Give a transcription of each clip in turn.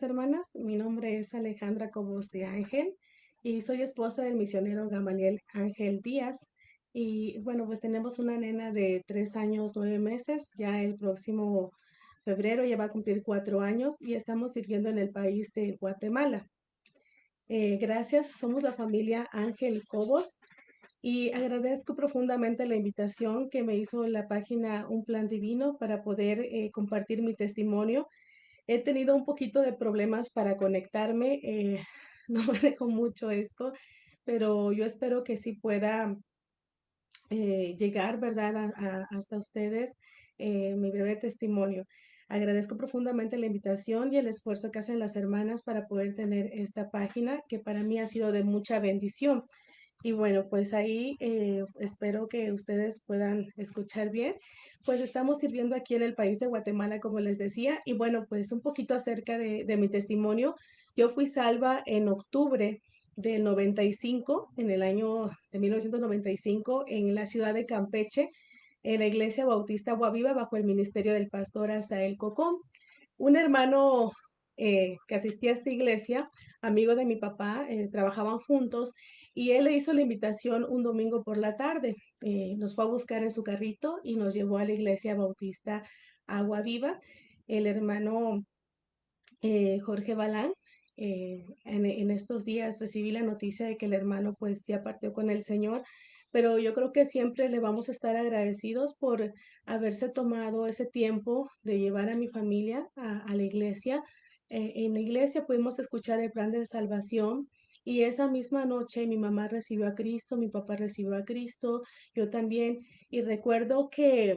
días, hermanas. Mi nombre es Alejandra Cobos de Ángel y soy esposa del misionero Gamaliel Ángel Díaz. Y bueno, pues tenemos una nena de 3 años, 9 meses. Ya el próximo febrero ya va a cumplir 4 años y estamos sirviendo en el país de Guatemala. Gracias, somos la familia Ángel Cobos y agradezco profundamente la invitación que me hizo la página Un Plan Divino para poder compartir mi testimonio. He tenido un poquito de problemas para conectarme, no manejo mucho esto, pero yo espero que sí pueda llegar, ¿verdad?, hasta ustedes mi breve testimonio. Agradezco profundamente la invitación y el esfuerzo que hacen las hermanas para poder tener esta página, que para mí ha sido de mucha bendición. Y bueno, pues ahí espero que ustedes puedan escuchar bien. Pues estamos sirviendo aquí en el país de Guatemala, como les decía, y bueno, pues un poquito acerca de mi testimonio. Yo fui salva en octubre del 95, en el año de 1995, en la ciudad de Campeche, en la iglesia bautista Agua Viva, bajo el ministerio del pastor Asael Cocón. Un hermano que asistía a esta iglesia, amigo de mi papá, trabajaban juntos y él le hizo la invitación un domingo por la tarde. Nos fue a buscar en su carrito y nos llevó a la iglesia bautista Agua Viva. El hermano Jorge Balán, en estos días recibí la noticia de que el hermano pues ya partió con el Señor, pero yo creo que siempre le vamos a estar agradecidos por haberse tomado ese tiempo de llevar a mi familia a la iglesia. En la iglesia pudimos escuchar el plan de salvación y esa misma noche mi mamá recibió a Cristo, mi papá recibió a Cristo, yo también. Y recuerdo que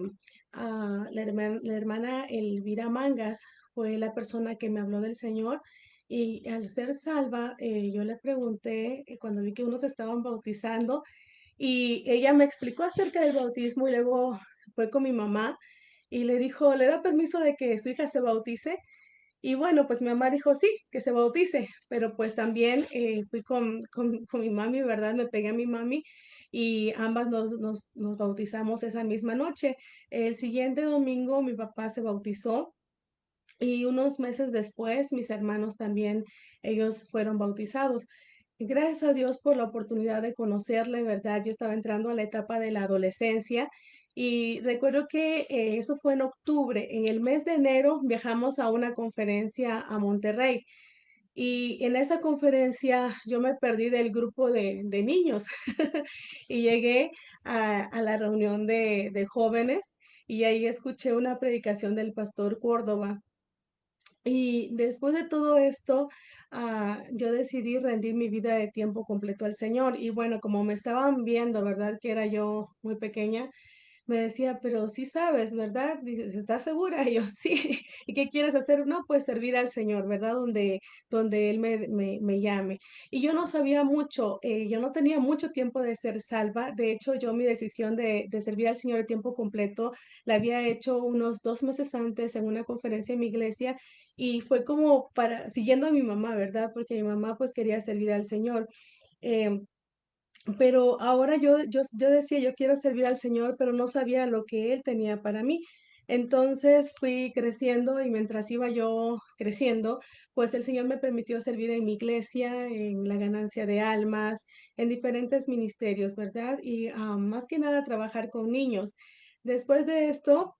la hermana Elvira Mangas fue la persona que me habló del Señor. Y al ser salva, yo le pregunté cuando vi que unos estaban bautizando y ella me explicó acerca del bautismo y luego fue con mi mamá y le dijo, ¿le da permiso de que su hija se bautice? Y bueno, pues mi mamá dijo, sí, que se bautice, pero pues también fui con mi mami, ¿verdad? Me pegué a mi mami y ambas nos bautizamos esa misma noche. El siguiente domingo mi papá se bautizó y unos meses después, mis hermanos también, ellos fueron bautizados. Y gracias a Dios por la oportunidad de conocerle, ¿verdad? Yo estaba entrando a la etapa de la adolescencia y recuerdo que eso fue en octubre. En el mes de enero viajamos a una conferencia a Monterrey y en esa conferencia yo me perdí del grupo de niños y llegué a la reunión de jóvenes y ahí escuché una predicación del pastor Córdoba. Y después de todo esto, yo decidí rendir mi vida de tiempo completo al Señor. Y bueno, como me estaban viendo, ¿verdad? Que era yo muy pequeña, me decía, pero sí sabes, ¿verdad? Dices, ¿estás segura? Y yo, sí. ¿Y qué quieres hacer? No, pues servir al Señor, ¿verdad? Donde Él me llame. Y yo no sabía mucho, yo no tenía mucho tiempo de ser salva. De hecho, yo mi decisión de servir al Señor de tiempo completo la había hecho unos 2 meses antes en una conferencia en mi iglesia y fue como siguiendo a mi mamá, ¿verdad? Porque mi mamá pues quería servir al Señor. Em, pero ahora yo decía, yo quiero servir al Señor, pero no sabía lo que Él tenía para mí. Entonces fui creciendo y mientras iba yo creciendo, pues el Señor me permitió servir en mi iglesia, en la ganancia de almas, en diferentes ministerios, ¿verdad? Y más que nada trabajar con niños. Después de esto,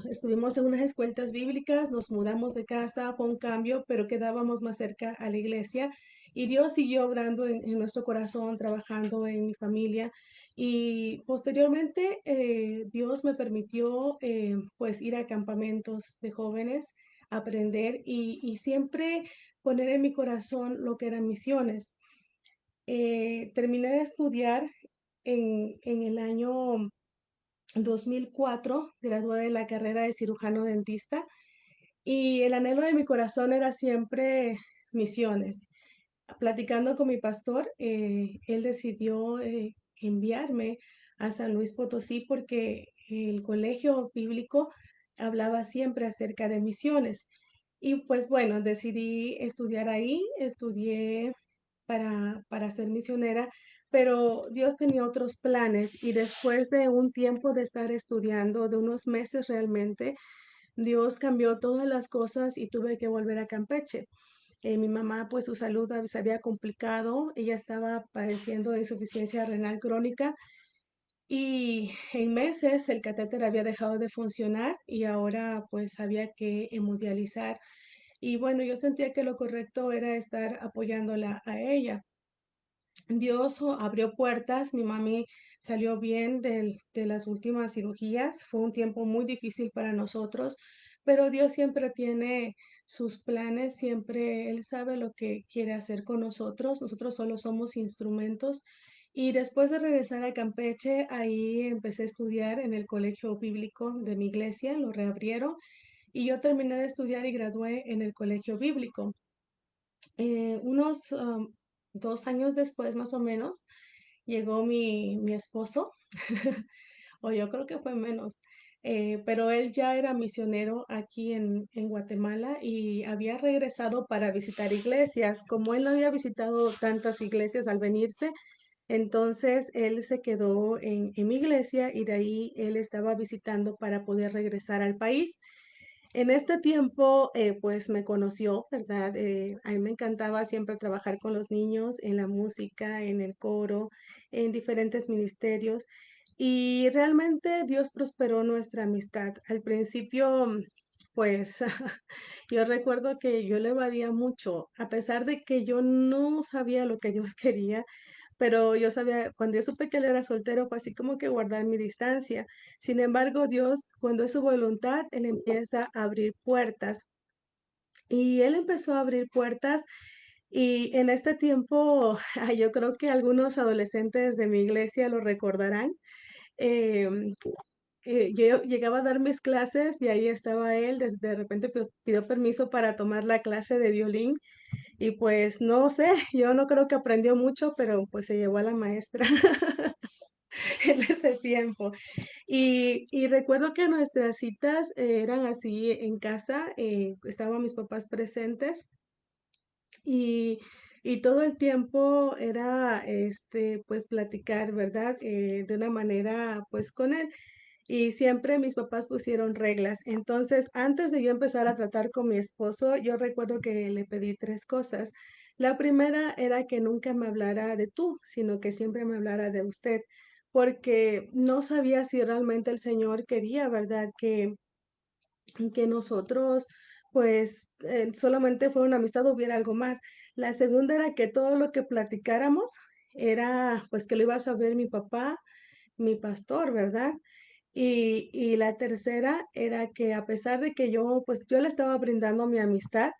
estuvimos en unas escuelas bíblicas, nos mudamos de casa, fue un cambio, pero quedábamos más cerca a la iglesia. Y Dios siguió obrando en nuestro corazón, trabajando en mi familia. Y posteriormente Dios me permitió pues ir a campamentos de jóvenes, aprender y siempre poner en mi corazón lo que eran misiones. Terminé de estudiar en el año 2004, gradué de la carrera de cirujano dentista y el anhelo de mi corazón era siempre misiones. Platicando con mi pastor, él decidió enviarme a San Luis Potosí porque el colegio bíblico hablaba siempre acerca de misiones. Y pues bueno, decidí estudiar ahí, estudié para ser misionera, pero Dios tenía otros planes y después de un tiempo de estar estudiando, de unos meses realmente, Dios cambió todas las cosas y tuve que volver a Campeche. Mi mamá, pues su salud se había complicado, ella estaba padeciendo de insuficiencia renal crónica y en meses el catéter había dejado de funcionar y ahora pues había que hemodializar. Y bueno, yo sentía que lo correcto era estar apoyándola a ella. Dios abrió puertas, mi mami salió bien de las últimas cirugías, fue un tiempo muy difícil para nosotros, pero Dios siempre tiene sus planes, siempre Él sabe lo que quiere hacer con nosotros solo somos instrumentos. Y después de regresar a Campeche, ahí empecé a estudiar en el colegio bíblico de mi iglesia, lo reabrieron, y yo terminé de estudiar y gradué en el colegio bíblico. Unos 2 años después, más o menos, llegó mi esposo, o yo creo que fue menos, pero él ya era misionero aquí en Guatemala y había regresado para visitar iglesias. Como él no había visitado tantas iglesias al venirse, entonces él se quedó en mi iglesia y de ahí él estaba visitando para poder regresar al país. En este tiempo, pues me conoció, ¿verdad? A mí me encantaba siempre trabajar con los niños en la música, en el coro, en diferentes ministerios y realmente Dios prosperó nuestra amistad. Al principio, pues yo recuerdo que yo le evadía mucho, a pesar de que yo no sabía lo que Dios quería, pero yo sabía, cuando yo supe que él era soltero, fue así como que guardar mi distancia. Sin embargo, Dios, cuando es su voluntad, Él empieza a abrir puertas. Y Él empezó a abrir puertas y en este tiempo, yo creo que algunos adolescentes de mi iglesia lo recordarán. em, yo llegaba a dar mis clases y ahí estaba él, de repente pidió permiso para tomar la clase de violín y pues no sé, yo no creo que aprendió mucho, pero pues se llevó a la maestra. En ese tiempo. Y recuerdo que nuestras citas eran así en casa, estaban mis papás presentes y, y todo el tiempo era, pues platicar, ¿verdad? De una manera, pues con él. Y siempre mis papás pusieron reglas. Entonces, antes de yo empezar a tratar con mi esposo, yo recuerdo que le pedí tres cosas. La primera era que nunca me hablara de tú, sino que siempre me hablara de usted, porque no sabía si realmente el Señor quería, ¿verdad? Que nosotros, pues, solamente fue una amistad, hubiera algo más. La segunda era que todo lo que platicáramos era, pues, que lo iba a saber mi papá, mi pastor, ¿verdad? Y la tercera era que a pesar de que yo, pues, yo le estaba brindando mi amistad,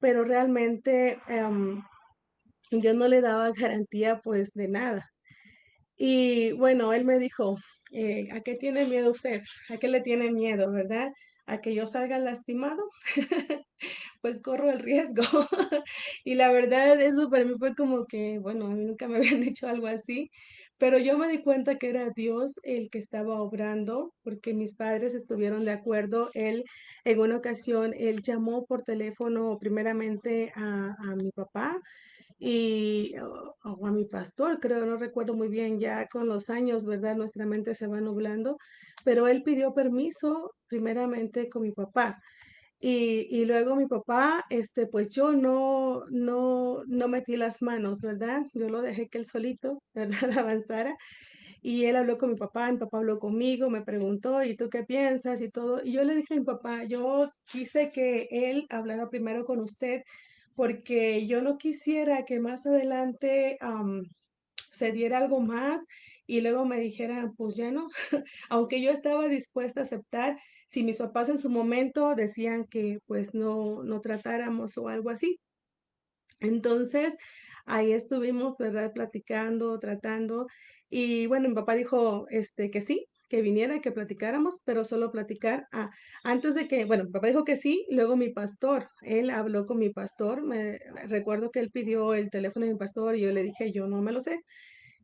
pero realmente, yo no le daba garantía, pues, de nada. Y bueno, él me dijo, ¿a qué tiene miedo usted? ¿A qué le tiene miedo, verdad? ¿A que yo salga lastimado? Pues corro el riesgo. Y la verdad, eso para mí fue como que, bueno, a mí nunca me habían dicho algo así, pero yo me di cuenta que era Dios el que estaba obrando, porque mis padres estuvieron de acuerdo. Él, en una ocasión, él llamó por teléfono primeramente a mi papá y o a mi pastor, creo, no recuerdo muy bien, ya con los años, ¿verdad? Nuestra mente se va nublando, pero él pidió permiso primeramente con mi papá. Y luego mi papá, pues yo no metí las manos, ¿verdad? Yo lo dejé que él solito, ¿verdad? Avanzara. Y él habló con mi papá habló conmigo, me preguntó, ¿y tú qué piensas? Y todo. Y yo le dije a mi papá, yo quise que él hablara primero con usted, porque yo no quisiera que más adelante se diera algo más y luego me dijeran, pues ya no, aunque yo estaba dispuesta a aceptar si mis papás en su momento decían que pues no tratáramos o algo así. Entonces, ahí estuvimos, ¿verdad? Platicando, tratando. Y bueno, mi papá dijo, que sí, que viniera, que platicáramos, pero solo platicar. Antes de que, bueno, mi papá dijo que sí, luego mi pastor, él habló con mi pastor. Recuerdo que él pidió el teléfono de mi pastor y yo le dije, yo no me lo sé,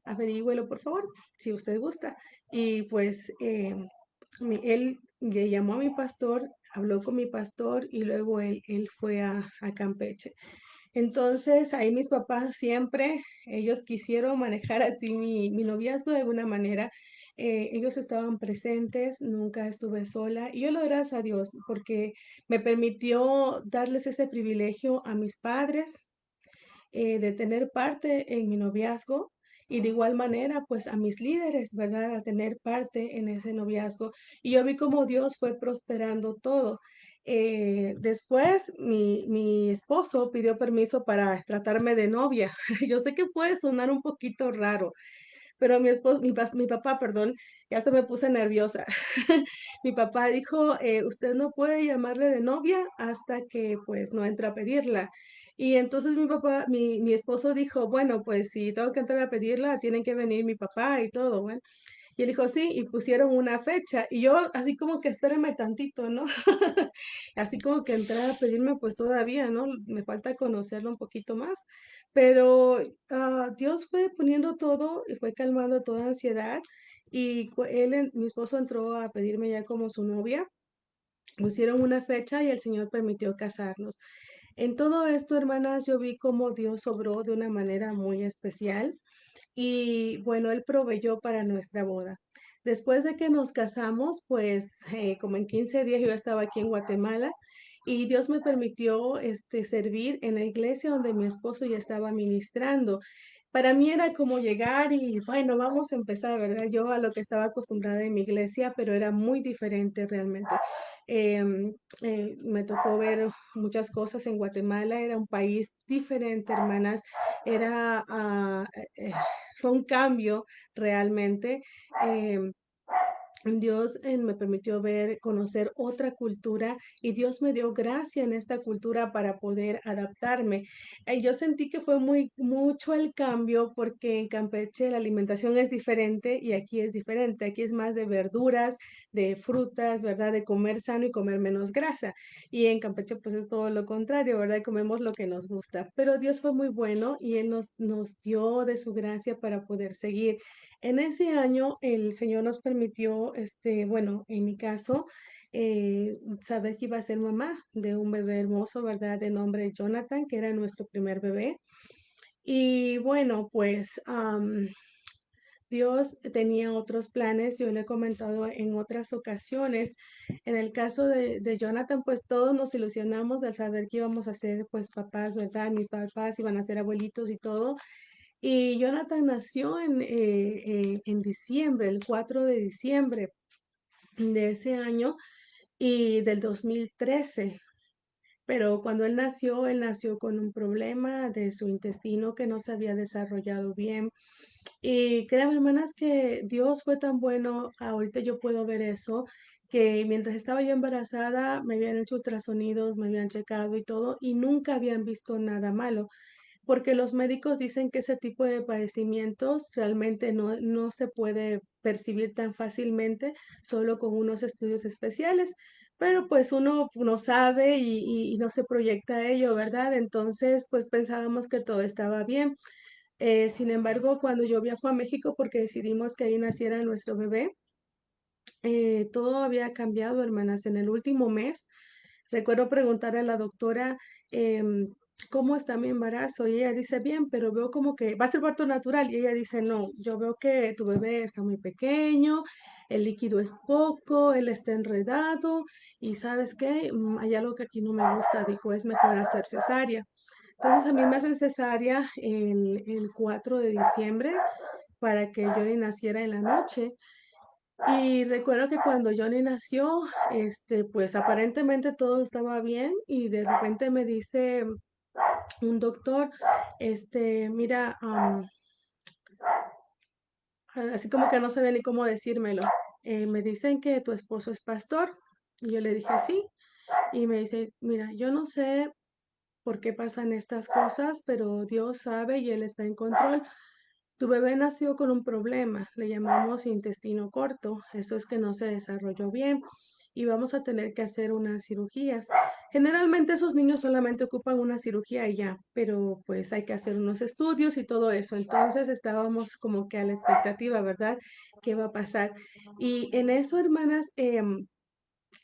averígüelo por favor, si usted gusta. Y pues él le llamó a mi pastor, habló con mi pastor y luego él fue a Campeche. Entonces, ahí mis papás siempre, ellos quisieron manejar así mi noviazgo de alguna manera. ellos estaban presentes, nunca estuve sola y yo le doy gracias a Dios porque me permitió darles ese privilegio a mis padres, de tener parte en mi noviazgo y de igual manera, pues a mis líderes, ¿verdad? A tener parte en ese noviazgo. Y yo vi cómo Dios fue prosperando todo. Después, mi esposo pidió permiso para tratarme de novia. Yo sé que puede sonar un poquito raro, pero mi papá, perdón, ya hasta me puse nerviosa. Mi papá dijo, usted no puede llamarle de novia hasta que pues no entre a pedirla. Y entonces mi esposo dijo, bueno, pues si tengo que entrar a pedirla, tienen que venir mi papá y todo, bueno. Y él dijo, sí, y pusieron una fecha. Y yo así como que espérame tantito, ¿no? Así como que entrar a pedirme, pues todavía, ¿no? Me falta conocerlo un poquito más. Pero Dios fue poniendo todo y fue calmando toda ansiedad. Y mi esposo entró a pedirme ya como su novia. Pusieron una fecha y el Señor permitió casarnos. En todo esto, hermanas, yo vi cómo Dios obró de una manera muy especial y bueno, él proveyó para nuestra boda. Después de que nos casamos, pues como en 15 días yo estaba aquí en Guatemala y Dios me permitió servir en la iglesia donde mi esposo ya estaba ministrando. Para mí era como llegar y bueno, vamos a empezar, ¿verdad? Yo a lo que estaba acostumbrada en mi iglesia, pero era muy diferente realmente. Em, Me tocó ver muchas cosas en Guatemala, era un país diferente, hermanas. Era fue un cambio realmente. em, Dios me permitió ver, conocer otra cultura y Dios me dio gracia en esta cultura para poder adaptarme. Yo sentí que fue mucho el cambio porque en Campeche la alimentación es diferente y aquí es diferente. Aquí es más de verduras, de frutas, ¿verdad? De comer sano y comer menos grasa. Y en Campeche pues es todo lo contrario, ¿verdad? Comemos lo que nos gusta. Pero Dios fue muy bueno y Él nos dio de su gracia para poder seguir. En ese año el Señor nos permitió, bueno, en mi caso, saber que iba a ser mamá de un bebé hermoso, ¿verdad? De nombre Jonathan, que era nuestro primer bebé. Y bueno, pues Dios tenía otros planes, yo le he comentado en otras ocasiones. En el caso de Jonathan, pues todos nos ilusionamos al saber que íbamos a ser pues papás, ¿verdad? Mis papás iban a ser abuelitos y todo. Y Jonathan nació en diciembre, el 4 de diciembre de ese año y del 2013. Pero cuando él nació con un problema de su intestino que no se había desarrollado bien. Y créanme, hermanas, que Dios fue tan bueno, ahorita yo puedo ver eso, que mientras estaba yo embarazada me habían hecho ultrasonidos, me habían checado y todo, y nunca habían visto nada malo porque los médicos dicen que ese tipo de padecimientos realmente no se puede percibir tan fácilmente solo con unos estudios especiales, pero pues uno no sabe y no se proyecta a ello, ¿verdad? Entonces, pues pensábamos que todo estaba bien. Sin embargo, cuando yo viajo a México porque decidimos que ahí naciera nuestro bebé, todo había cambiado, hermanas. En el último mes, recuerdo preguntar a la doctora, ¿cómo está mi embarazo? Y ella dice, bien, pero veo como que va a ser parto natural. Y ella dice, no, yo veo que tu bebé está muy pequeño, el líquido es poco, él está enredado y ¿sabes qué? Hay algo que aquí no me gusta, dijo, es mejor hacer cesárea. Entonces a mí me hacen cesárea el 4 de diciembre para que Johnny naciera en la noche. Y recuerdo que cuando Johnny nació, pues aparentemente todo estaba bien y de repente me dice un doctor, mira, así como que no sabía ni cómo decírmelo. Me dicen que tu esposo es pastor. Y yo le dije sí. Y me dice, mira, yo no sé por qué pasan estas cosas, pero Dios sabe y Él está en control. Tu bebé nació con un problema, le llamamos intestino corto, eso es que no se desarrolló bien y vamos a tener que hacer unas cirugías. Generalmente esos niños solamente ocupan una cirugía y ya, pero pues hay que hacer unos estudios y todo eso. Entonces estábamos como que a la expectativa, ¿verdad? ¿Qué va a pasar? Y en eso, hermanas,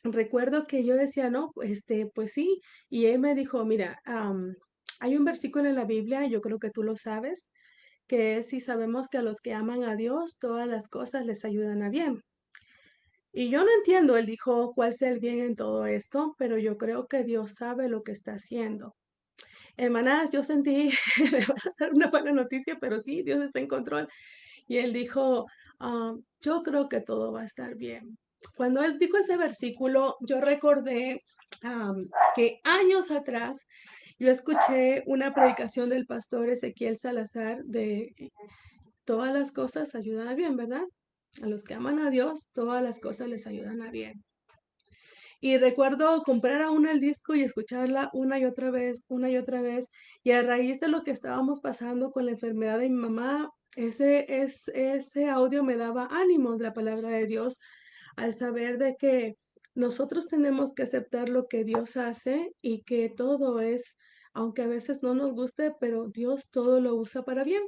recuerdo que yo decía, no, pues sí, y él me dijo, mira, hay un versículo en la Biblia, yo creo que tú lo sabes, que es si sabemos que a los que aman a Dios, todas las cosas les ayudan a bien. Y yo no entiendo, él dijo, cuál sea el bien en todo esto, pero yo creo que Dios sabe lo que está haciendo. Hermanas, yo sentí, me van a dar una buena noticia, pero sí, Dios está en control. Y él dijo, yo creo que todo va a estar bien. Cuando él dijo ese versículo, yo recordé am, que años atrás yo escuché una predicación del pastor Ezequiel Salazar de todas las cosas ayudan a bien, ¿verdad? A los que aman a Dios, todas las cosas les ayudan a bien. Y recuerdo comprar aún el disco y escucharla una y otra vez, y a raíz de lo que estábamos pasando con la enfermedad de mi mamá, ese audio me daba ánimos, la palabra de Dios, al saber de que nosotros tenemos que aceptar lo que Dios hace y que todo es, aunque a veces no nos guste, pero Dios todo lo usa para bien.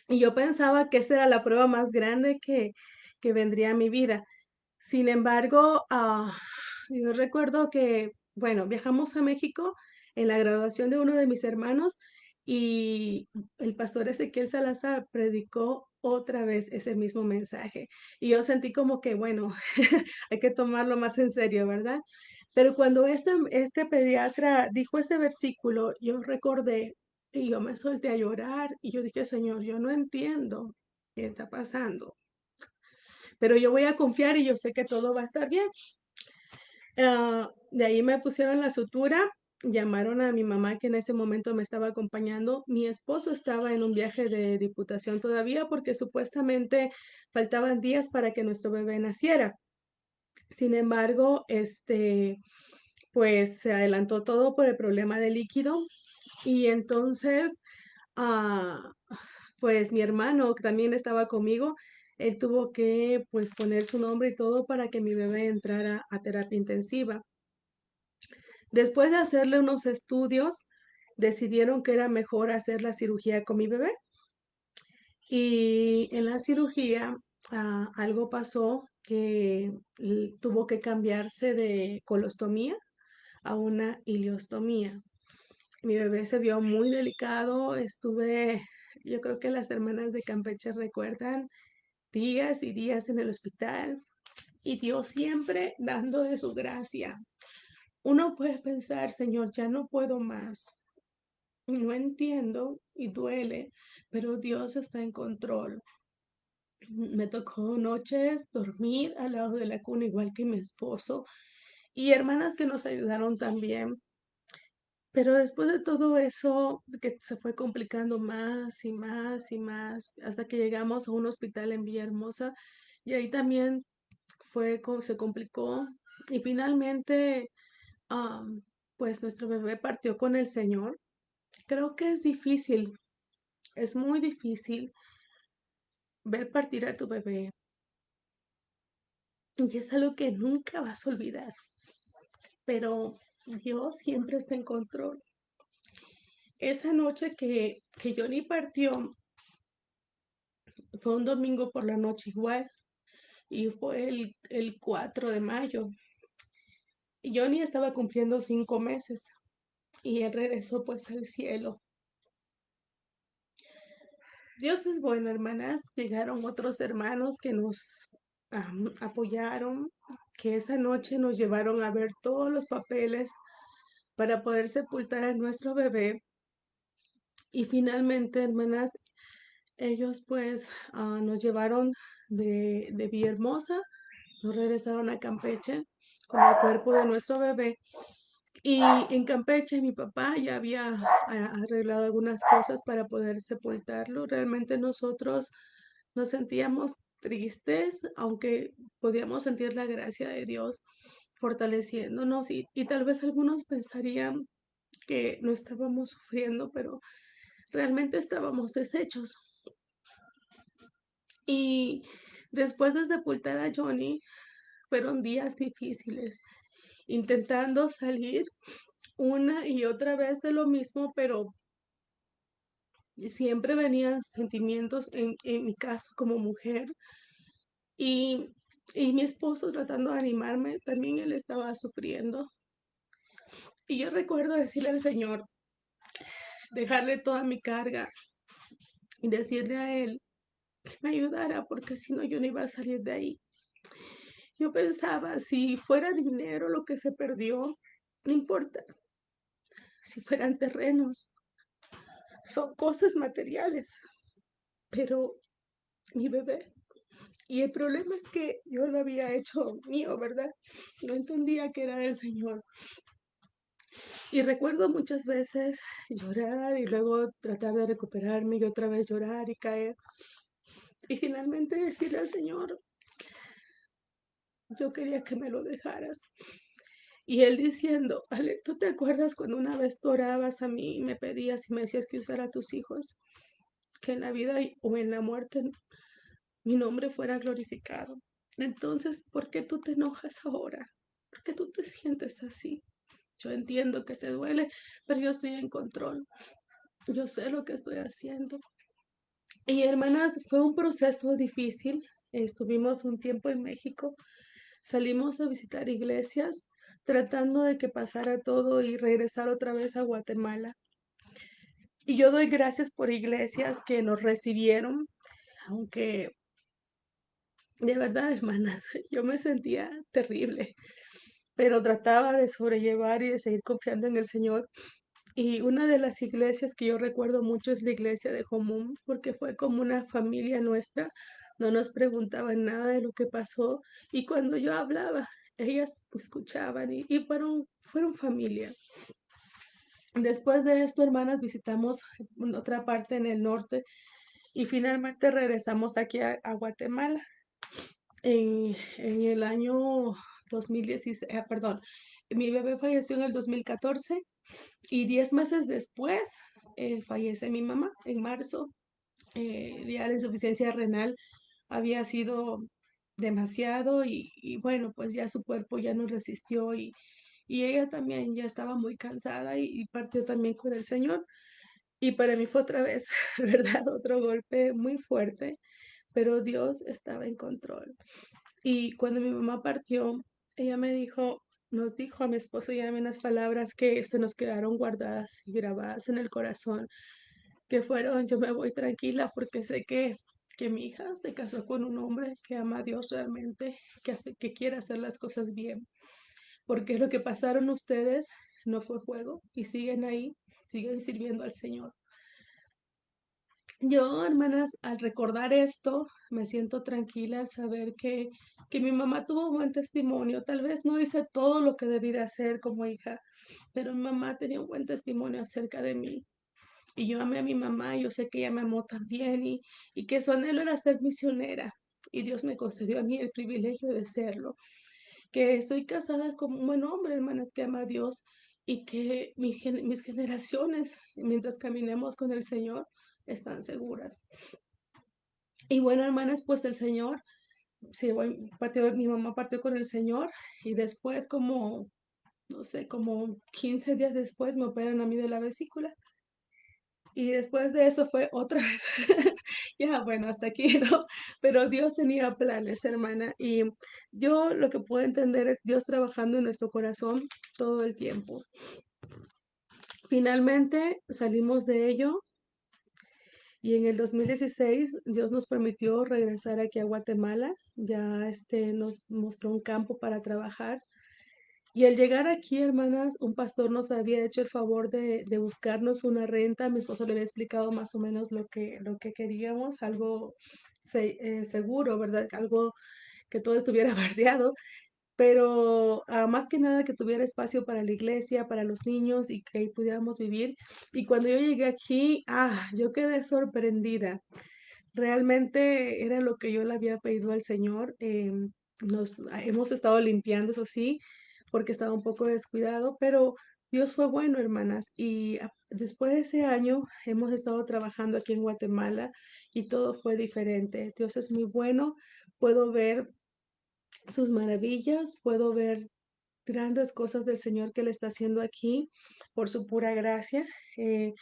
Y yo pensaba que esa era la prueba más grande que vendría a mi vida. Sin embargo, yo recuerdo que, bueno, viajamos a México en la graduación de uno de mis hermanos y el pastor Ezequiel Salazar predicó otra vez ese mismo mensaje. Y yo sentí como que, bueno, hay que tomarlo más en serio, ¿verdad? Pero cuando este pediatra dijo ese versículo, yo recordé y yo me solté a llorar y yo dije, Señor, yo no entiendo qué está pasando, pero yo voy a confiar y yo sé que todo va a estar bien. De ahí me pusieron la sutura, llamaron a mi mamá que en ese momento me estaba acompañando. Mi esposo estaba en un viaje de diputación todavía porque supuestamente faltaban días para que nuestro bebé naciera. Sin embargo, pues se adelantó todo por el problema de líquido y entonces, ah, pues mi hermano, que también estaba conmigo, él tuvo que pues poner su nombre y todo para que mi bebé entrara a terapia intensiva. Después de hacerle unos estudios, decidieron que era mejor hacer la cirugía con mi bebé. Y en la cirugía, algo pasó que tuvo que cambiarse de colostomía a una ileostomía. Mi bebé se vio muy delicado, yo creo que las hermanas de Campeche recuerdan días y días en el hospital y Dios siempre dando de su gracia. Uno puede pensar, Señor, ya no puedo más. No entiendo y duele, pero Dios está en control. Me tocó noches dormir al lado de la cuna, igual que mi esposo, y hermanas que nos ayudaron también. Pero después de todo eso, que se fue complicando más y más y más, hasta que llegamos a un hospital en Villahermosa, y ahí también se complicó, y finalmente, am, pues nuestro bebé partió con el Señor. Creo que es difícil, es muy difícil ver partir a tu bebé y es algo que nunca vas a olvidar, pero Dios siempre está en control. Esa noche que Johnny partió fue un domingo por la noche igual y fue el 4 de mayo. Y Johnny estaba cumpliendo 5 meses y él regresó pues al cielo. Dios es bueno, hermanas. Llegaron otros hermanos que nos apoyaron, que esa noche nos llevaron a ver todos los papeles para poder sepultar a nuestro bebé. Y finalmente, hermanas, ellos pues nos llevaron de Villahermosa, nos regresaron a Campeche con el cuerpo de nuestro bebé. Y en Campeche mi papá ya había arreglado algunas cosas para poder sepultarlo. Realmente nosotros nos sentíamos tristes, aunque podíamos sentir la gracia de Dios fortaleciéndonos y tal vez algunos pensarían que no estábamos sufriendo, pero realmente estábamos deshechos. Y después de sepultar a Johnny, fueron días difíciles, intentando salir una y otra vez de lo mismo, pero siempre venían sentimientos en mi caso como mujer y, y mi esposo tratando de animarme, también él estaba sufriendo. Y yo recuerdo decirle al Señor, dejarle toda mi carga y decirle a él que me ayudara, porque si no, yo no iba a salir de ahí. Yo pensaba, si fuera dinero lo que se perdió, no importa, si fueran terrenos, son cosas materiales, pero mi bebé. Y el problema es que yo lo había hecho mío, ¿verdad? No entendía que era del Señor. Y recuerdo muchas veces llorar y luego tratar de recuperarme y otra vez llorar y caer. Y finalmente decirle al Señor, yo quería que me lo dejaras. Y él diciendo, Ale, ¿tú te acuerdas cuando una vez tú orabas a mí y me pedías y me decías que usara a tus hijos? Que en la vida o en la muerte mi nombre fuera glorificado. Entonces, ¿por qué tú te enojas ahora? ¿Por qué tú te sientes así? Yo entiendo que te duele, pero yo estoy en control. Yo sé lo que estoy haciendo. Y hermanas, fue un proceso difícil. Estuvimos un tiempo en México, salimos a visitar iglesias, tratando de que pasara todo y regresar otra vez a Guatemala. Y yo doy gracias por iglesias que nos recibieron, aunque de verdad, hermanas, yo me sentía terrible, pero trataba de sobrellevar y de seguir confiando en el Señor. Y una de las iglesias que yo recuerdo mucho es la iglesia de Jomún, porque fue como una familia nuestra. No nos preguntaban nada de lo que pasó. Y cuando yo hablaba, ellas me escuchaban y fueron familia. Después de esto, hermanas, visitamos otra parte en el norte y finalmente regresamos aquí a Guatemala en el año 2016, perdón, mi bebé falleció en el 2014 y 10 meses después fallece mi mamá en marzo. Ya la insuficiencia renal había sido demasiado y bueno, pues ya su cuerpo ya no resistió y ella también ya estaba muy cansada y partió también con el Señor. Y para mí fue otra vez, ¿verdad? Otro golpe muy fuerte, pero Dios estaba en control. Y cuando mi mamá partió, ella nos dijo a mi esposo y a mí unas palabras que se nos quedaron guardadas y grabadas en el corazón, que fueron, yo me voy tranquila porque sé que mi hija se casó con un hombre que ama a Dios realmente, que quiere hacer las cosas bien, porque lo que pasaron ustedes no fue juego y siguen ahí, siguen sirviendo al Señor. Yo, hermanas, al recordar esto, me siento tranquila al saber que mi mamá tuvo un buen testimonio. Tal vez no hice todo lo que debí de hacer como hija, pero mi mamá tenía un buen testimonio acerca de mí. Y yo amé a mi mamá, yo sé que ella me amó también y que su anhelo era ser misionera. Y Dios me concedió a mí el privilegio de serlo. Que estoy casada con un buen hombre, hermanas, que ama a Dios y que mis generaciones, mientras caminemos con el Señor, están seguras. Y bueno, hermanas, pues el Señor, sí, bueno, mi mamá partió con el Señor y después como, no sé, como 15 días después me operan a mí de la vesícula. Y después de eso fue otra vez, ya bueno, hasta aquí, ¿no? Pero Dios tenía planes, hermana, y yo lo que puedo entender es Dios trabajando en nuestro corazón todo el tiempo. Finalmente salimos de ello y en el 2016 Dios nos permitió regresar aquí a Guatemala, ya nos mostró un campo para trabajar. Y al llegar aquí, hermanas, un pastor nos había hecho el favor de buscarnos una renta. Mi esposo le había explicado más o menos lo que queríamos, algo seguro, ¿verdad? Algo que todo estuviera bardeado, pero más que nada que tuviera espacio para la iglesia, para los niños y que ahí pudiéramos vivir. Y cuando yo llegué aquí, yo quedé sorprendida. Realmente era lo que yo le había pedido al Señor. Hemos estado limpiando, eso sí, porque estaba un poco descuidado, pero Dios fue bueno, hermanas. Y después de ese año hemos estado trabajando aquí en Guatemala y todo fue diferente. Dios es muy bueno. Puedo ver sus maravillas, puedo ver grandes cosas del Señor que Él está haciendo aquí por su pura gracia. Eh,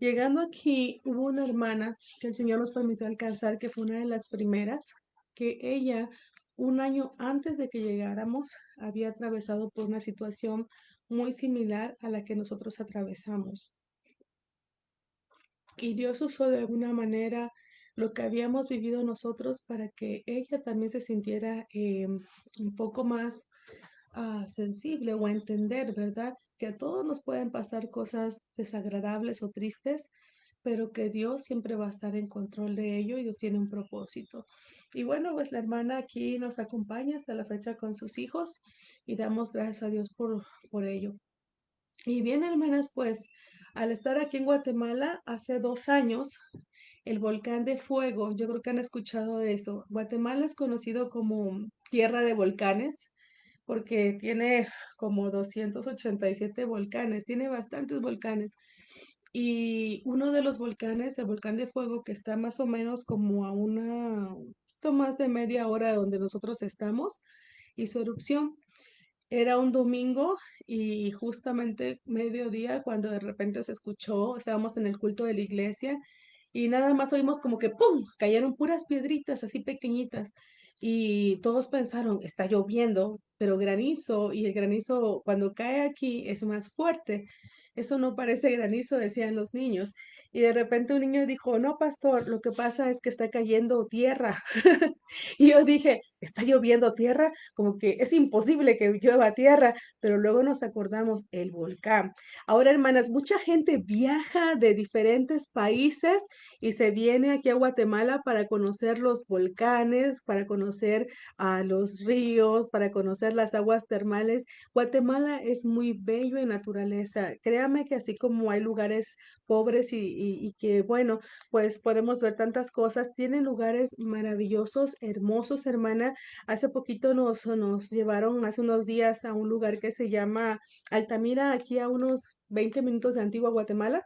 Llegando aquí, hubo una hermana que el Señor nos permitió alcanzar, que fue una de las primeras, que ella, un año antes de que llegáramos, había atravesado por una situación muy similar a la que nosotros atravesamos, y Dios usó de alguna manera lo que habíamos vivido nosotros para que ella también se sintiera un poco más sensible o a entender, ¿verdad? Que a todos nos pueden pasar cosas desagradables o tristes, pero que Dios siempre va a estar en control de ello y Dios tiene un propósito. Y bueno, pues la hermana aquí nos acompaña hasta la fecha con sus hijos y damos gracias a Dios por ello. Y bien, hermanas, pues al estar aquí en Guatemala hace 2 años, el volcán de fuego, yo creo que han escuchado de eso. Guatemala es conocido como tierra de volcanes porque tiene como 287 volcanes, tiene bastantes volcanes. Y uno de los volcanes, el volcán de fuego, que está más o menos como a un poquito más de media hora de donde nosotros estamos, hizo erupción. Era un domingo y justamente mediodía cuando de repente se escuchó, estábamos en el culto de la iglesia y nada más oímos como que ¡pum! Cayeron puras piedritas así pequeñitas y todos pensaron, está lloviendo, pero granizo y el granizo cuando cae aquí es más fuerte. Eso no parece granizo, decían los niños. Y de repente un niño dijo, no, pastor, lo que pasa es que está cayendo tierra. Y yo dije, ¿está lloviendo tierra? Como que es imposible que llueva tierra, pero luego nos acordamos el volcán. Ahora, hermanas, mucha gente viaja de diferentes países y se viene aquí a Guatemala para conocer los volcanes, para conocer a los ríos, para conocer las aguas termales. Guatemala es muy bello en naturaleza. Créame que así como hay lugares pobres y que, bueno, pues podemos ver tantas cosas. Tienen lugares maravillosos, hermosos, hermana. Hace poquito nos llevaron, hace unos días, a un lugar que se llama Altamira, aquí a unos 20 minutos de Antigua Guatemala,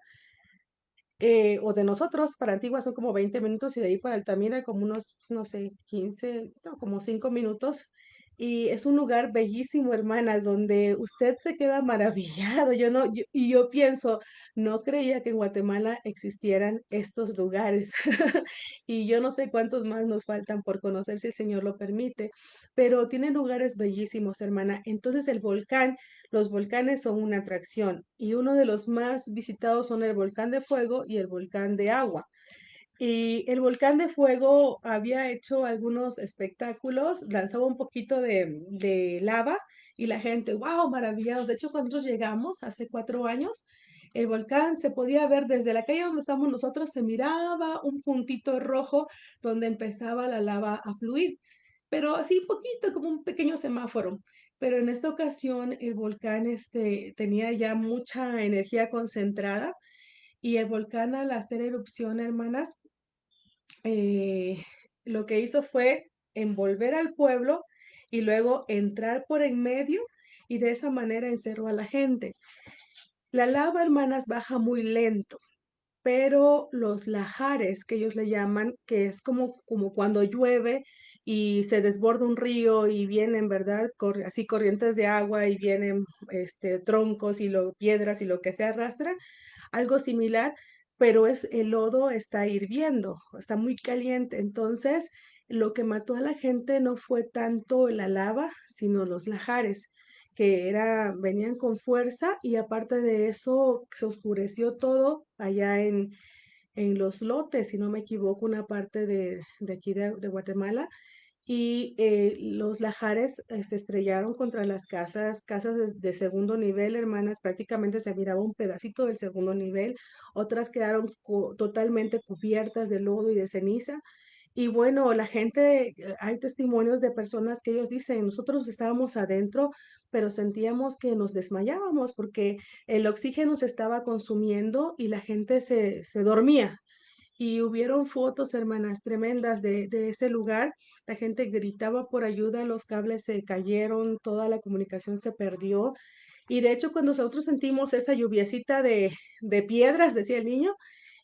o de nosotros, para Antigua son como 20 minutos y de ahí para Altamira como unos, no sé, 15 no, como 5 minutos. Y es un lugar bellísimo, hermanas, donde usted se queda maravillado. Yo no, y yo pienso, no creía que en Guatemala existieran estos lugares. Y yo no sé cuántos más nos faltan por conocer si el Señor lo permite, pero tiene lugares bellísimos, hermana. Entonces el volcán, los volcanes son una atracción y uno de los más visitados son el volcán de fuego y el volcán de agua. Y el volcán de fuego había hecho algunos espectáculos, lanzaba un poquito de lava y la gente, wow, maravillados. De hecho, cuando nosotros llegamos hace 4 años, el volcán se podía ver desde la calle donde estamos nosotros, se miraba un puntito rojo donde empezaba la lava a fluir, pero así poquito, como un pequeño semáforo. Pero en esta ocasión el volcán tenía ya mucha energía concentrada y el volcán al hacer erupción, hermanas, eh, lo que hizo fue envolver al pueblo y luego entrar por en medio y de esa manera encerró a la gente. La lava, hermanas, baja muy lento, pero los lajares que ellos le llaman, que es como cuando llueve y se desborda un río y vienen, ¿verdad? Así corrientes de agua y vienen troncos y piedras y lo que se arrastra, algo similar, pero el lodo está hirviendo, está muy caliente. Entonces, lo que mató a la gente no fue tanto la lava, sino los lajares, que venían con fuerza y aparte de eso se oscureció todo allá en Los Lotes, si no me equivoco, una parte de aquí de Guatemala y los lajares se estrellaron contra las casas de segundo nivel, hermanas, prácticamente se miraba un pedacito del segundo nivel, otras quedaron totalmente cubiertas de lodo y de ceniza. Y bueno, la gente, hay testimonios de personas que ellos dicen, nosotros estábamos adentro, pero sentíamos que nos desmayábamos porque el oxígeno se estaba consumiendo y la gente se dormía. Y hubieron fotos, hermanas, tremendas de ese lugar. La gente gritaba por ayuda, los cables se cayeron, toda la comunicación se perdió. Y de hecho, cuando nosotros sentimos esa lluviecita de piedras, decía el niño,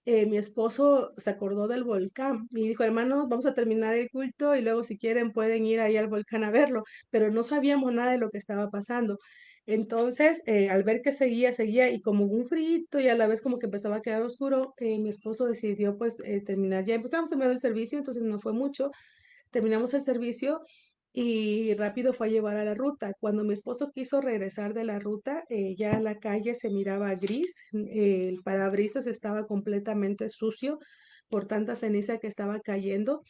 mi esposo se acordó del volcán y dijo, hermanos, vamos a terminar el culto y luego si quieren pueden ir ahí al volcán a verlo, pero no sabíamos nada de lo que estaba pasando. Entonces, al ver que seguía y como un frito y a la vez como que empezaba a quedar oscuro, mi esposo decidió pues terminar, ya empezamos a terminar el servicio, entonces no fue mucho, terminamos el servicio y rápido fue a llevar a la ruta. Cuando mi esposo quiso regresar de la ruta, ya la calle se miraba gris, el parabrisas estaba completamente sucio por tanta ceniza que estaba cayendo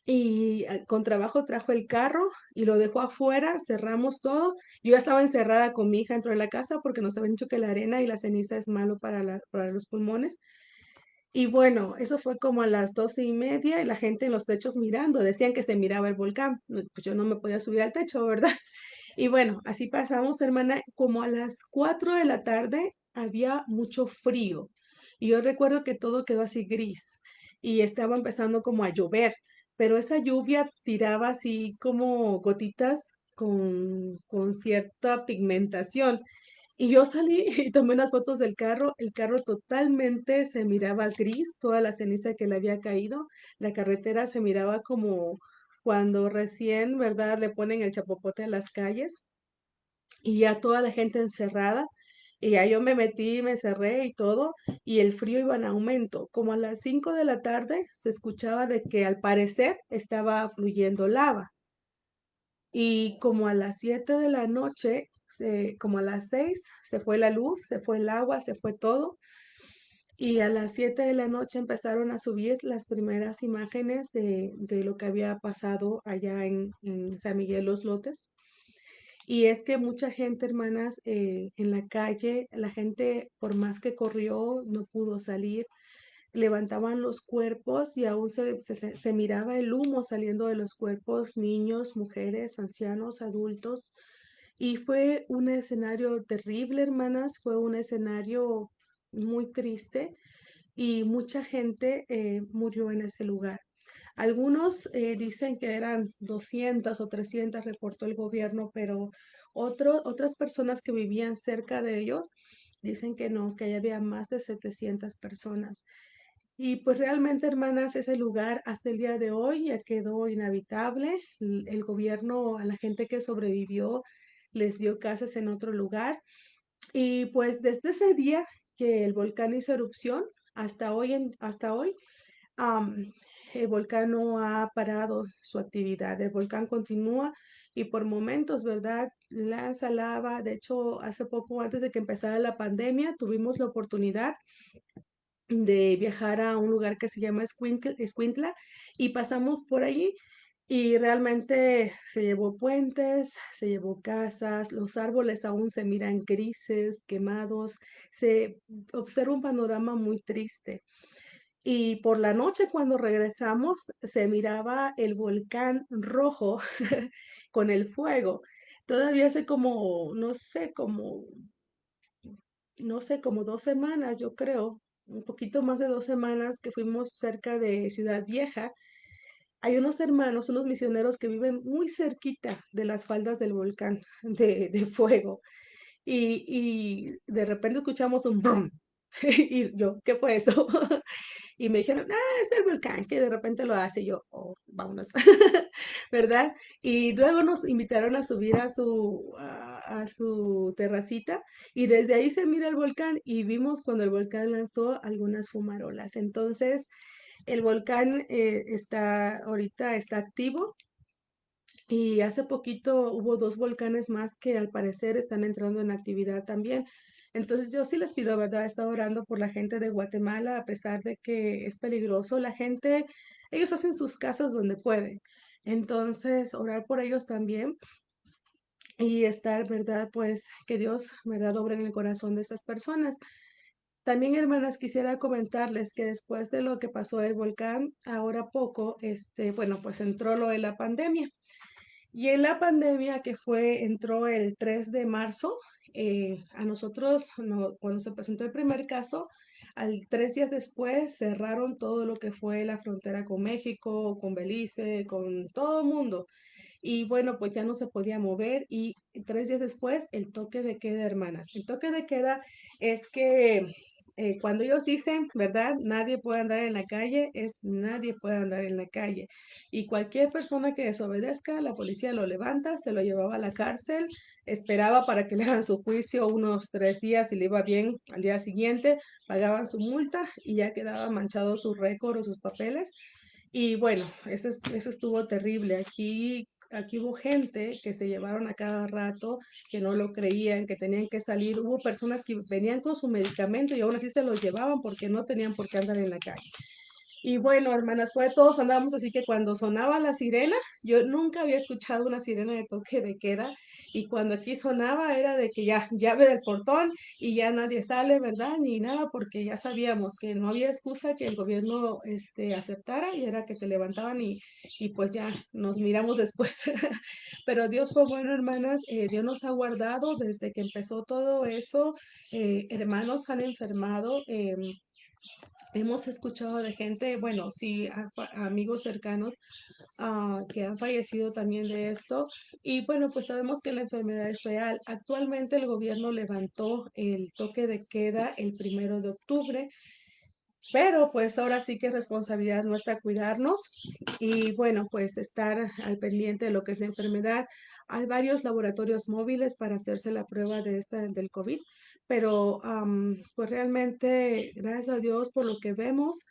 y con trabajo trajo el carro y lo dejó afuera, cerramos todo. Yo ya estaba encerrada con mi hija dentro de la casa porque nos habían dicho que la arena y la ceniza es malo para los pulmones. Y bueno, eso fue como a las 12:30 y la gente en los techos mirando, decían que se miraba el volcán. Pues yo no me podía subir al techo, ¿verdad? Y bueno, así pasamos, hermana, como a las 4 de la tarde había mucho frío. Y yo recuerdo que todo quedó así gris y estaba empezando como a llover, pero esa lluvia tiraba así como gotitas con cierta pigmentación. Y yo salí y tomé unas fotos del carro. El carro totalmente se miraba gris, toda la ceniza que le había caído. La carretera se miraba como cuando recién, ¿verdad?, le ponen el chapopote a las calles y ya toda la gente encerrada. Y ya yo me metí, me cerré y todo, y el frío iba en aumento. Como a las 5 de la tarde se escuchaba de que al parecer estaba fluyendo lava. Y como a las 7 de la noche, como a las 6, se fue la luz, se fue el agua, se fue todo. Y a las 7 de la noche empezaron a subir las primeras imágenes de lo que había pasado allá en San Miguel Los Lotes. Y es que mucha gente, hermanas, en la calle, la gente, por más que corrió, no pudo salir, levantaban los cuerpos y aún se miraba el humo saliendo de los cuerpos, niños, mujeres, ancianos, adultos. Y fue un escenario terrible, hermanas, fue un escenario muy triste y mucha gente murió en ese lugar. Algunos dicen que eran 200 o 300, reportó el gobierno, pero otras personas que vivían cerca de ellos dicen que no, que ahí había más de 700 personas. Y pues realmente, hermanas, ese lugar hasta el día de hoy ya quedó inhabitable. El gobierno a la gente que sobrevivió les dio casas en otro lugar. Y pues desde ese día que el volcán hizo erupción hasta hoy, am, el volcán no ha parado su actividad. El volcán continúa y por momentos, ¿verdad? Lanza lava. De hecho, hace poco, antes de que empezara la pandemia, tuvimos la oportunidad de viajar a un lugar que se llama Escuintla y pasamos por allí y realmente se llevó puentes, se llevó casas, los árboles aún se miran grises, quemados, se observa un panorama muy triste. Y por la noche cuando regresamos se miraba el volcán rojo con el fuego. Todavía hace como, no sé, como 2 semanas, yo creo, un poquito más de 2 semanas que fuimos cerca de Ciudad Vieja. Hay unos hermanos, unos misioneros que viven muy cerquita de las faldas del volcán de fuego. Y de repente escuchamos un brum. Y yo, ¿qué fue eso? Y me dijeron, es el volcán que de repente lo hace. Y yo, oh, vámonos, ¿verdad? Y luego nos invitaron a subir a su terracita y desde ahí se mira el volcán y vimos cuando el volcán lanzó algunas fumarolas. Entonces, el volcán ahorita está activo y hace poquito hubo dos volcanes más que al parecer están entrando en actividad también. Entonces yo sí les pido, ¿verdad? He estado orando por la gente de Guatemala, a pesar de que es peligroso. La gente, ellos hacen sus casas donde pueden. Entonces, orar por ellos también y estar, ¿verdad? Pues que Dios, ¿verdad? Obre en el corazón de esas personas. También, hermanas, quisiera comentarles que después de lo que pasó el volcán, ahora poco, bueno, pues entró lo de la pandemia. Y en la pandemia entró el 3 de marzo, a nosotros, cuando se presentó el primer caso, 3 días después cerraron todo lo que fue la frontera con México, con Belice, con todo el mundo. Y bueno, pues ya no se podía mover y 3 días después el toque de queda, hermanas. El toque de queda es que cuando ellos dicen, ¿verdad? Nadie puede andar en la calle, es nadie puede andar en la calle. Y cualquier persona que desobedezca, la policía lo levanta, se lo llevaba a la cárcel, esperaba para que le hagan su juicio unos 3 días y le iba bien al día siguiente, pagaban su multa y ya quedaba manchado su récord o sus papeles. Y bueno, eso estuvo terrible. Aquí aquí hubo gente que se llevaron a cada rato, que no lo creían, que tenían que salir. Hubo personas que venían con su medicamento y aún así se los llevaban porque no tenían por qué andar en la calle. Y bueno, hermanas, pues todos andábamos así que cuando sonaba la sirena, yo nunca había escuchado una sirena de toque de queda y cuando aquí sonaba era de que ya llave del portón y ya nadie sale, ¿verdad? Ni nada porque ya sabíamos que no había excusa que el gobierno aceptara y era que te levantaban y pues ya nos miramos después. Pero Dios fue bueno, hermanas, Dios nos ha guardado desde que empezó todo eso. Hermanos han enfermado. Hemos escuchado de gente, bueno, sí, amigos cercanos que han fallecido también de esto. Y bueno, pues sabemos que la enfermedad es real. Actualmente el gobierno levantó el toque de queda el 1 de octubre, pero pues ahora sí que es responsabilidad nuestra cuidarnos y bueno, pues estar al pendiente de lo que es la enfermedad. Hay varios laboratorios móviles para hacerse la prueba de esta del COVID, pero pues realmente, gracias a Dios por lo que vemos,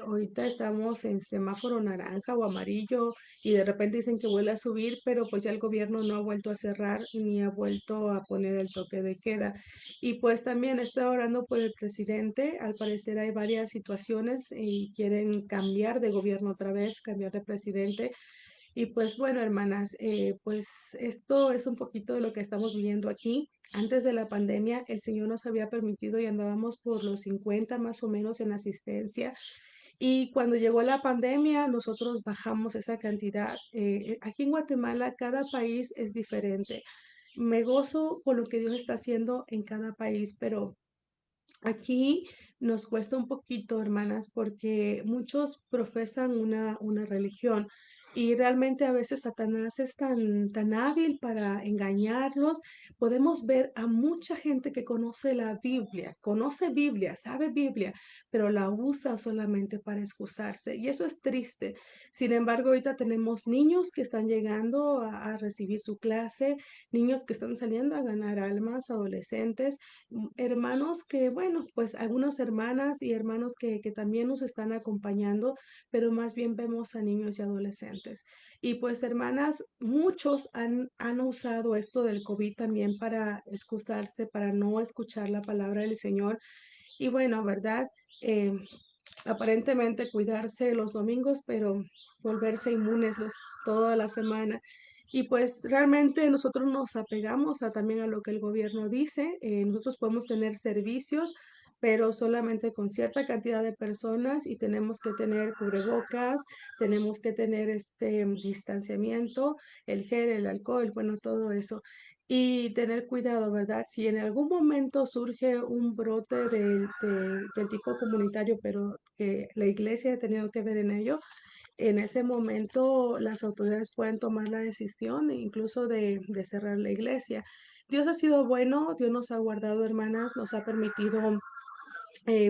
ahorita estamos en semáforo naranja o amarillo y de repente dicen que vuelve a subir, pero pues ya el gobierno no ha vuelto a cerrar ni ha vuelto a poner el toque de queda. Y pues también está orando por el presidente. Al parecer hay varias situaciones y quieren cambiar de gobierno otra vez, cambiar de presidente. Y pues bueno, hermanas, pues esto es un poquito de lo que estamos viviendo aquí. Antes de la pandemia, el Señor nos había permitido y andábamos por los 50 más o menos en asistencia. Y cuando llegó la pandemia, nosotros bajamos esa cantidad. Aquí en Guatemala, cada país es diferente. Me gozo por lo que Dios está haciendo en cada país, pero aquí nos cuesta un poquito, hermanas, porque muchos profesan una religión y realmente a veces Satanás es tan hábil para engañarlos. Podemos ver a mucha gente que conoce Biblia, sabe Biblia, pero la usa solamente para excusarse y eso es triste. Sin embargo, ahorita tenemos niños que están llegando a recibir su clase, niños que están saliendo a ganar almas, adolescentes hermanos que, bueno, pues algunas hermanas y hermanos que también nos están acompañando, pero más bien vemos a niños y adolescentes. Y pues hermanas, muchos han usado esto del COVID también para excusarse, para no escuchar la palabra del Señor. Y bueno, ¿verdad? Eh, aparentemente cuidarse los domingos, pero volverse inmunes toda la semana. Y pues realmente nosotros nos apegamos también a lo que el gobierno dice. Nosotros podemos tener servicios, pero solamente con cierta cantidad de personas y tenemos que tener cubrebocas, tenemos que tener este distanciamiento, el gel, el alcohol, bueno, todo eso. Y tener cuidado, ¿verdad? Si en algún momento surge un brote del tipo comunitario, pero que la iglesia ha tenido que ver en ello, en ese momento las autoridades pueden tomar la decisión incluso de cerrar la iglesia. Dios ha sido bueno, Dios nos ha guardado, hermanas, nos ha permitido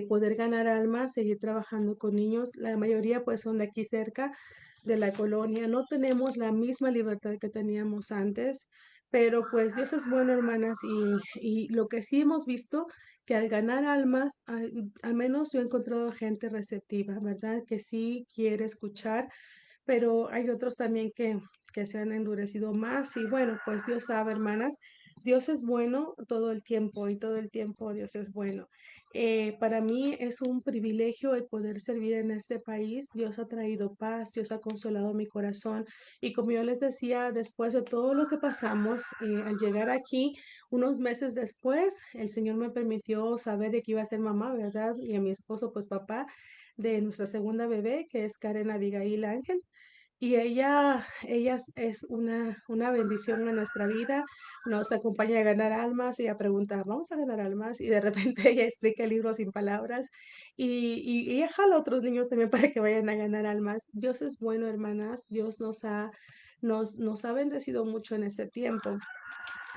poder ganar almas, seguir trabajando con niños. La mayoría pues son de aquí cerca de la colonia. No tenemos la misma libertad que teníamos antes, pero pues Dios es bueno, hermanas, y lo que sí hemos visto, que al ganar almas, al menos yo he encontrado gente receptiva, ¿verdad? Que sí quiere escuchar, pero hay otros también que se han endurecido más y bueno, pues Dios sabe, hermanas, Dios es bueno todo el tiempo y todo el tiempo Dios es bueno. Para mí es un privilegio el poder servir en este país. Dios ha traído paz, Dios ha consolado mi corazón y como yo les decía, después de todo lo que pasamos, al llegar aquí, unos meses después, el Señor me permitió saber de que iba a ser mamá, ¿verdad? Y a mi esposo, pues papá de nuestra segunda bebé, que es Karen Abigail Ángel. Y ella es una bendición en nuestra vida, nos acompaña a ganar almas, ella pregunta, ¿vamos a ganar almas? Y de repente ella explica el libro sin palabras y ella jala a otros niños también para que vayan a ganar almas. Dios es bueno, hermanas, Dios nos ha bendecido mucho en este tiempo.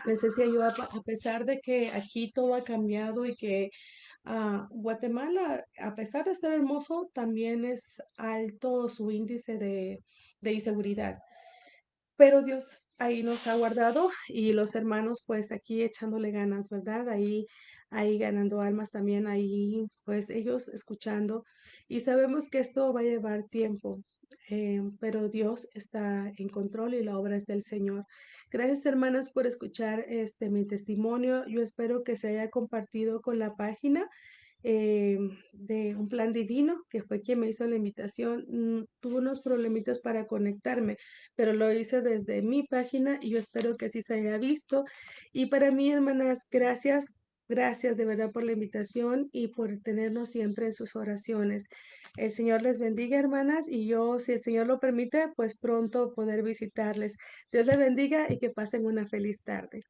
Les decía yo, a pesar de que aquí todo ha cambiado y que Guatemala, a pesar de ser hermoso, también es alto su índice de inseguridad. Pero Dios ahí nos ha guardado y los hermanos pues aquí echándole ganas, ¿verdad? Ahí ganando almas también, ahí pues ellos escuchando y sabemos que esto va a llevar tiempo. pero Dios está en control y la obra es del Señor. Gracias, hermanas, por escuchar mi testimonio. Yo espero que se haya compartido con la página de Un Plan Divino, que fue quien me hizo la invitación. Tuve unos problemitas para conectarme, pero lo hice desde mi página y yo espero que así se haya visto. Y para mí, hermanas, gracias. Gracias de verdad por la invitación y por tenernos siempre en sus oraciones. El Señor les bendiga, hermanas, y yo, si el Señor lo permite, pues pronto poder visitarles. Dios les bendiga y que pasen una feliz tarde.